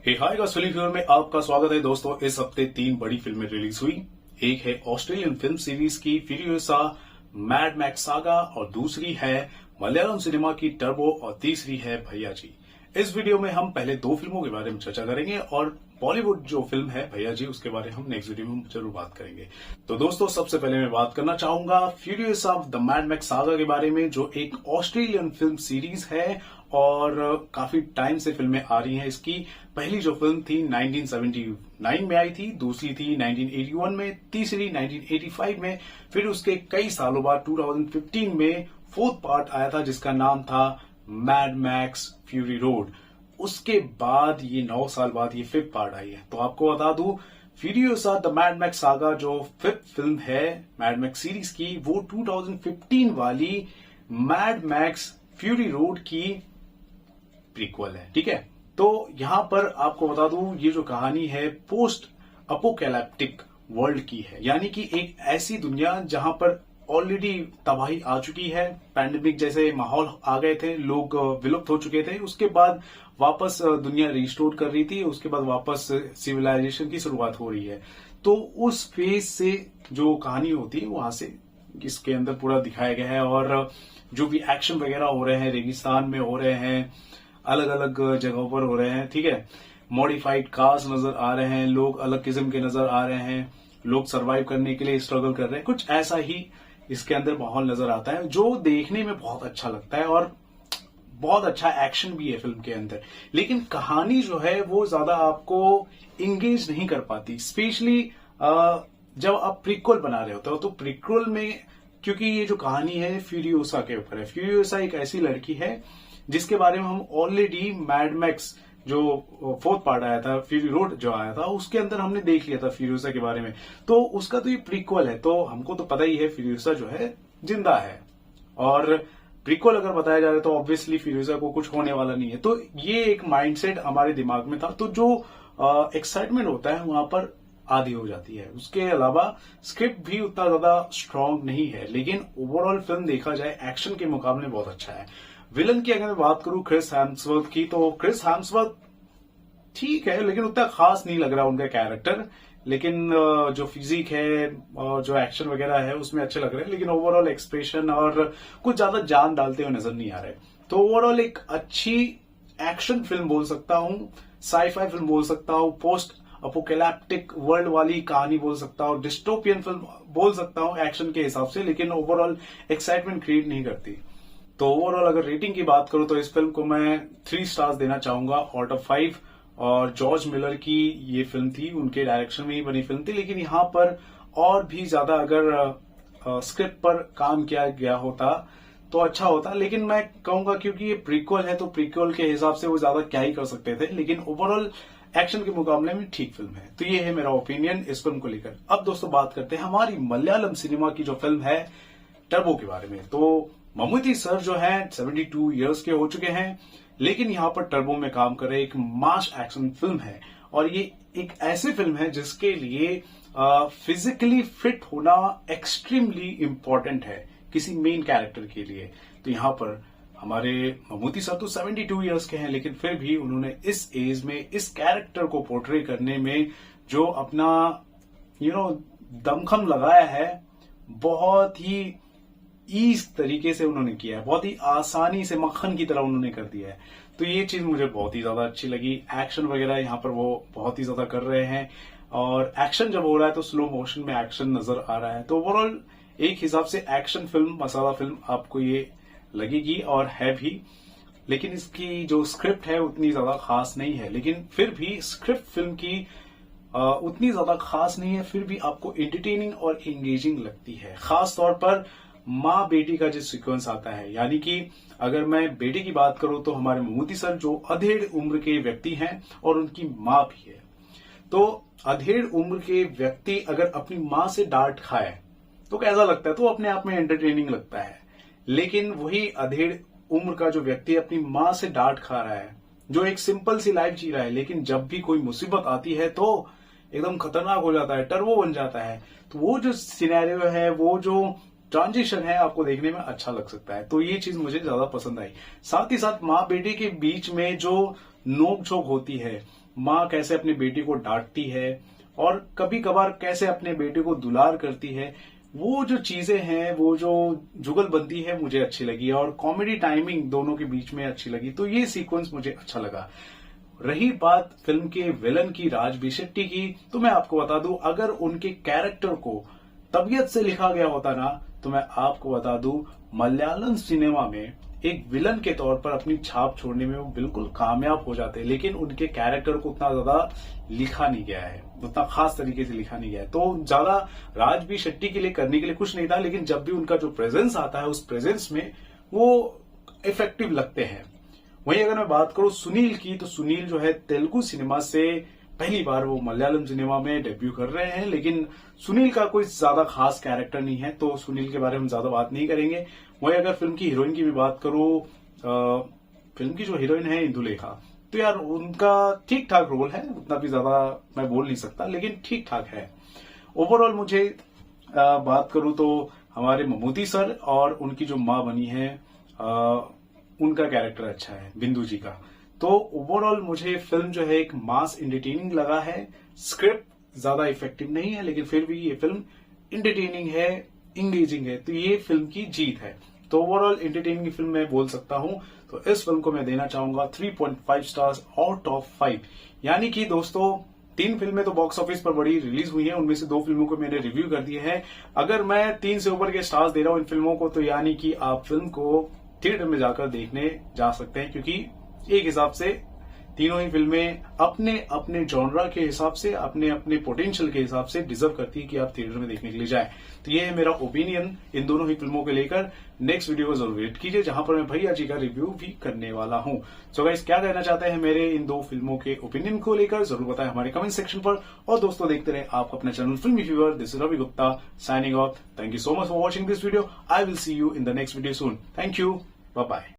हे हाय का फिल्म में आपका स्वागत है दोस्तों। इस हफ्ते 3 बड़ी फिल्में रिलीज हुई। एक है ऑस्ट्रेलियन फिल्म सीरीज की फ्यूरियोसा मैड मैक्स सागा और दूसरी है मलयालम सिनेमा की टर्बो और तीसरी है भैया जी। इस वीडियो में हम पहले 2 फिल्मों के बारे में चर्चा करेंगे और बॉलीवुड जो फिल्म है भैया जी उसके बारे में हम नेक्स्ट वीडियो में जरूर बात करेंगे। तो दोस्तों सबसे पहले मैं बात करना चाहूंगा Furiosa the mad max saga के बारे में, जो एक ऑस्ट्रेलियन फिल्म सीरीज है और काफी टाइम से फिल्में आ रही हैं। इसकी पहली जो फिल्म थी 1979 में आई थी, दूसरी थी 1981 में, तीसरी 1985 में, फिर उसके कई सालों बाद 2015 में 4th पार्ट आया था जिसका नाम था मैड मैक्स फ्यूरी रोड। उसके बाद ये 9 साल बाद ये 5th पार्ट आई है। तो आपको बता दूं Furiosa the mad max saga जो 5th फिल्म है मैड मैक्स सीरीज की, वो 2015 वाली मैड मैक्स फ्यूरी रोड की प्रीक्वल है। ठीक है, तो यहां पर आपको बता दूं ये जो कहानी है पोस्ट अपोकैलिप्टिक वर्ल्ड की है, यानी कि एक ऐसी दुनिया जहां पर ऑलरेडी तबाही आ चुकी है, पैंडेमिक जैसे माहौल आ गए थे, लोग विलुप्त हो चुके थे, उसके बाद वापस दुनिया रिस्टोर कर रही थी, उसके बाद वापस सिविलाइजेशन की शुरुआत हो रही है। तो उस फेज से जो कहानी होती है वहां से इसके अंदर पूरा दिखाया गया है और जो भी एक्शन वगैरह हो रहे हैं रेगिस्तान में हो रहे हैं, अलग अलग जगहों पर हो रहे हैं। ठीक है, मॉडिफाइड कार्स नजर आ रहे हैं, लोग अलग किस्म के नजर आ रहे हैं, लोग सरवाइव करने के लिए स्ट्रगल कर रहे हैं, कुछ ऐसा ही इसके अंदर माहौल नजर आता है जो देखने में बहुत अच्छा लगता है और बहुत अच्छा एक्शन भी है फिल्म के अंदर। लेकिन कहानी जो है वो ज्यादा आपको इंगेज नहीं कर पाती, स्पेशली जब आप प्रीक्वल बना रहे होते हो। तो प्रीक्वल में क्योंकि ये जो कहानी है फ्यूरियोसा के ऊपर है, फ्यूरियोसा एक ऐसी लड़की है जिसके बारे में हम ऑलरेडी मैड मैक्स जो 4th पार्ट आया था, फ्यूरी रोड जो आया था, उसके अंदर हमने देख लिया था फ्यूरियोसा के बारे में। तो उसका तो ये प्रीक्वल है, तो हमको तो पता ही है फ्यूरियोसा जो है जिंदा है और प्रीक्वल अगर बताया जा रहा है तो ऑब्वियसली फ्यूरियोसा को कुछ होने वाला नहीं है। तो ये एक माइंडसेट हमारे दिमाग में था, तो जो एक्साइटमेंट होता है वहां पर आधी हो जाती है। उसके अलावा स्क्रिप्ट भी उतना ज्यादा स्ट्रांग नहीं है, लेकिन ओवरऑल फिल्म देखा जाए एक्शन के मुकाबले बहुत अच्छा है। विलन की अगर मैं बात करूं क्रिस हेम्सवर्थ की, तो क्रिस हेम्सवर्थ ठीक है लेकिन उतना खास नहीं लग रहा उनका कैरेक्टर, लेकिन जो फिजिक है और जो एक्शन वगैरह है उसमें अच्छे लग रहे हैं, लेकिन ओवरऑल एक्सप्रेशन और कुछ ज्यादा जान डालते हुए नजर नहीं आ रहे। तो ओवरऑल एक अच्छी एक्शन फिल्म बोल सकता हूं, साईफाई फिल्म बोल सकता हूं, पोस्ट अपोकैलिप्टिक वर्ल्ड वाली कहानी बोल सकता हूं, डिस्टोपियन फिल्म बोल सकता हूं एक्शन के हिसाब से, लेकिन ओवरऑल एक्साइटमेंट क्रिएट नहीं करती। तो ओवरऑल अगर रेटिंग की बात करूं तो इस फिल्म को मैं 3 स्टार्स देना चाहूंगा आउट ऑफ 5। और जॉर्ज मिलर की ये फिल्म थी, उनके डायरेक्शन में ही बनी फिल्म थी, लेकिन यहां पर और भी ज्यादा अगर स्क्रिप्ट पर काम किया गया होता तो अच्छा होता। लेकिन मैं कहूंगा क्योंकि ये प्रीक्वल है तो प्रीक्वल के हिसाब से वो ज्यादा क्या ही कर सकते थे, लेकिन ओवरऑल एक्शन के मुकाबले में ठीक फिल्म है। तो ये है मेरा ओपिनियन इस फिल्म को लेकर। अब दोस्तों बात करते हैं हमारी मलयालम सिनेमा की जो फिल्म है टर्बो के बारे में। तो ममूटी सर जो है 72 इयर्स के हो चुके हैं, लेकिन यहां पर टर्बो में काम कर रहे एक मास एक्शन फिल्म है और ये एक ऐसी फिल्म है जिसके लिए फिजिकली फिट होना एक्सट्रीमली इंपॉर्टेंट है किसी मेन कैरेक्टर के लिए। तो यहां पर हमारे ममूटी सर तो 72 इयर्स के हैं, लेकिन फिर भी उन्होंने इस एज में इस कैरेक्टर को पोर्ट्रे करने में जो अपना दमखम लगाया है, बहुत ही ईज तरीके से उन्होंने किया है, बहुत ही आसानी से मक्खन की तरह उन्होंने कर दिया है। तो ये चीज मुझे बहुत ही ज्यादा अच्छी लगी। एक्शन वगैरह यहाँ पर वो बहुत ही ज्यादा कर रहे हैं और एक्शन जब हो रहा है तो स्लो मोशन में एक्शन नजर आ रहा है। तो ओवरऑल एक हिसाब से एक्शन फिल्म, मसाला फिल्म आपको ये लगेगी और है भी, लेकिन इसकी जो स्क्रिप्ट है उतनी ज्यादा खास नहीं है। लेकिन फिर भी स्क्रिप्ट फिल्म की उतनी ज्यादा खास नहीं है, फिर भी आपको एंटरटेनिंग और एंगेजिंग लगती है। खास तौर पर माँ बेटी का जो सीक्वेंस आता है, यानी कि अगर मैं बेटे की बात करूं तो हमारे ममूटी सर जो अधेड़ उम्र के व्यक्ति हैं और उनकी माँ भी है। तो अधेड़ उम्र के व्यक्ति अगर अपनी माँ से डांट खाए तो कैसा लगता है, तो अपने आप में एंटरटेनिंग लगता है। लेकिन वही अधेड़ उम्र का जो व्यक्ति अपनी माँ से डांट खा रहा है, जो एक सिंपल सी लाइफ जी रहा है, लेकिन जब भी कोई मुसीबत आती है तो एकदम खतरनाक हो जाता है, टर्बो बन जाता है। तो वो जो सिनेरियो है, वो जो ट्रांजिशन है, आपको देखने में अच्छा लग सकता है। तो ये चीज मुझे ज्यादा पसंद आई। साथ ही साथ माँ बेटे के बीच में जो नोक झोंक होती है, माँ कैसे अपने बेटे को डांटती है और कभी कभार कैसे अपने बेटे को दुलार करती है, वो जो चीजें हैं, वो जो जुगलबंदी है मुझे अच्छी लगी और कॉमेडी टाइमिंग दोनों के बीच में अच्छी लगी, तो ये सीक्वेंस मुझे अच्छा लगा। रही बात फिल्म के विलन की, राजबी शेट्टी की, तो मैं आपको बता दूं, अगर उनके कैरेक्टर को तबीयत से लिखा गया होता ना, तो मैं आपको बता दूं मलयालम सिनेमा में एक विलन के तौर पर अपनी छाप छोड़ने में वो बिल्कुल कामयाब हो जाते हैं। लेकिन उनके कैरेक्टर को उतना ज्यादा लिखा नहीं गया है, उतना खास तरीके से लिखा नहीं गया है, तो ज्यादा राजबी शेट्टी के लिए करने के लिए कुछ नहीं था। लेकिन जब भी उनका जो प्रेजेंस आता है, उस प्रेजेंस में वो इफेक्टिव लगते हैं। वहीं अगर मैं बात करूं सुनील की, तो सुनील जो है तेलुगु सिनेमा से पहली बार वो मलयालम सिनेमा में डेब्यू कर रहे हैं, लेकिन सुनील का कोई ज्यादा खास कैरेक्टर नहीं है, तो सुनील के बारे में ज्यादा बात नहीं करेंगे। वहीं अगर फिल्म की हीरोइन की भी बात करूं, फिल्म की जो हीरोइन है इंदुलेखा, तो यार उनका ठीक ठाक रोल है, उतना भी ज्यादा मैं बोल नहीं सकता, लेकिन ठीक ठाक है। ओवरऑल मुझे बात करूं तो हमारे ममूटी सर और उनकी जो माँ बनी है, उनका कैरेक्टर अच्छा है, बिंदु जी का। तो ओवरऑल मुझे फिल्म जो है एक मास एंटरटेनिंग लगा है। स्क्रिप्ट ज्यादा इफेक्टिव नहीं है, लेकिन फिर भी ये फिल्म एंटरटेनिंग है, इंगेजिंग है, तो ये फिल्म की जीत है। तो ओवरऑल एंटरटेनिंग फिल्म मैं बोल सकता हूं। तो इस फिल्म को मैं देना चाहूंगा 3.5 स्टार्स आउट ऑफ 5। यानी कि दोस्तों 3 फिल्में तो बॉक्स ऑफिस पर बड़ी रिलीज हुई हैं, उनमें से 2 फिल्मों को मैंने रिव्यू कर दिए हैं। अगर मैं 3 से ऊपर के स्टार्स दे रहा हूं इन फिल्मों को, तो यानी कि आप फिल्म को थिएटर में जाकर देखने जा सकते हैं, क्योंकि एक हिसाब से तीनों ही फिल्में अपने अपने जॉनरा के हिसाब से, अपने अपने पोटेंशियल के हिसाब से डिजर्व करती है कि आप थिएटर में देखने के लिए जाएं। तो ये है मेरा ओपिनियन इन दोनों ही फिल्मों को लेकर। नेक्स्ट वीडियो को जरूर वेट कीजिए, जहां पर मैं भैया जी का रिव्यू भी करने वाला हूं। सो गाइस, क्या कहना चाहते हैं मेरे इन 2 फिल्मों के ओपिनियन को लेकर, जरूर बताएं हमारे कमेंट सेक्शन पर। और दोस्तों देखते रहे आप अपना channel Filmy fever. This is Ravi Gupta signing off. Thank you so much for watching this video. I will see you in the next video soon. Thank you, bye bye.